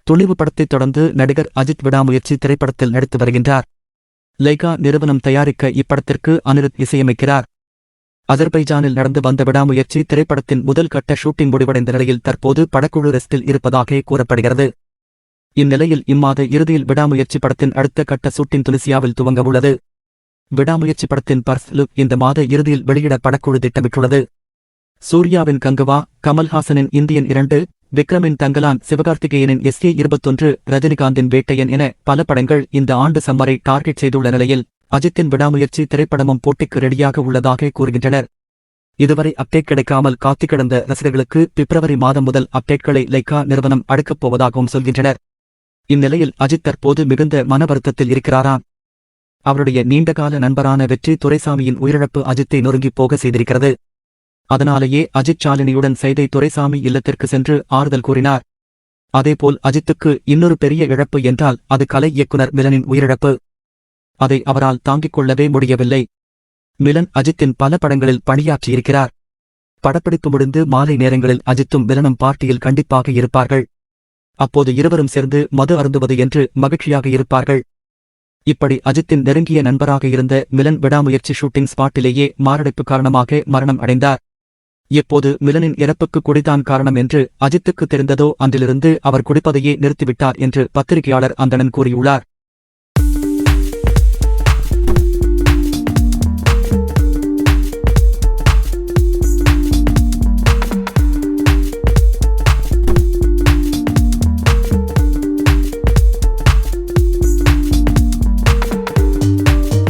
துணிவு படத்தைத் தொடர்ந்து நடிகர் அஜித் விடாமுயற்சி திரைப்படத்தில் நடித்து வருகின்றார். லைகா நிறுவனம் தயாரிக்க இப்படத்திற்கு அனிருத் இசையமைக்கிறார். அஜர்பைஜானில் நடந்து வந்த விடாமுயற்சி திரைப்படத்தின் முதல் கட்ட ஷூட்டிங் முடிவடைந்த நிலையில் தற்போது படக்குழு ரெஸ்டில் இருப்பதாக கூறப்படுகிறது. இந்நிலையில் இம்மாத இறுதியில் விடாமுயற்சி படத்தின் அடுத்த கட்ட ஷூட்டிங் துனிசியாவில் துவங்கவுள்ளது. விடாமுயற்சி படத்தின் ஃபர்ஸ்ட் லுக் இந்த மாத இறுதியில் வெளியிட படக்குழு திட்டமிட்டுள்ளது. சூர்யாவின் கங்குவா, கமல்ஹாசனின் இந்தியன் 2, விக்ரமின் தங்கலான், சிவகார்த்திகேயனின் SK21, ரஜினிகாந்தின் வேட்டையன் என பல படங்கள் இந்த ஆண்டு சம்மரை டார்கெட் செய்துள்ள நிலையில் அஜித்தின் விடாமுயற்சி திரைப்படமும் போட்டிக்கு ரெடியாக உள்ளதாக கூறுகின்றனர். இதுவரை அப்டேட் கிடைக்காமல் காத்துக்கிடந்த ரசிகர்களுக்கு பிப்ரவரி மாதம் முதல் அப்டேட்களை லைகா நிறுவனம் அடுக்கப் போவதாகவும் சொல்கின்றனர். இந்நிலையில் அஜித் தற்போது மிகுந்த மன வருத்தத்தில் இருக்கிறாராம். அவருடைய நீண்டகால நண்பரான வெற்றி துரைசாமியின் உயிரிழப்பு அஜித்தை நொறுங்கிப் போக செய்திருக்கிறது. அதனாலேயே அஜித் ஷாலினியுடன் சைதை துரைசாமி இல்லத்திற்கு சென்று ஆறுதல் கூறினார். அதேபோல் அஜித்துக்கு இன்னொரு பெரிய இழப்பு என்றால் அது கலை இயக்குனர் மிலனின் உயிரிழப்பு. அதை அவரால் தாங்கிக் கொள்ளவே முடியவில்லை. மிலன் அஜித்தின் பல படங்களில் பணியாற்றியிருக்கிறார். படப்பிடிப்பு முடிந்து மாலை நேரங்களில் அஜித்தும் மிலனும் பார்ட்டியில் கண்டிப்பாக இருப்பார்கள். அப்போது இருவரும் சேர்ந்து மது அருந்துவது என்று மகிழ்ச்சியாக இருப்பார்கள். இப்படி அஜித்தின் நெருங்கிய நண்பராக இருந்த மிலன் விடாமுயற்சி ஷூட்டிங் ஸ்பாட்டிலேயே மாரடைப்பு காரணமாக மரணம் அடைந்தார். எப்போது மிலனின் இறப்புக்கு குடிதான் காரணம் என்று அஜித்துக்கு தெரிந்ததோ அன்றிலிருந்து அவர் குடிப்பதையே நிறுத்திவிட்டார் என்று பத்திரிகையாளர் அந்தணன் கூறியுள்ளார்.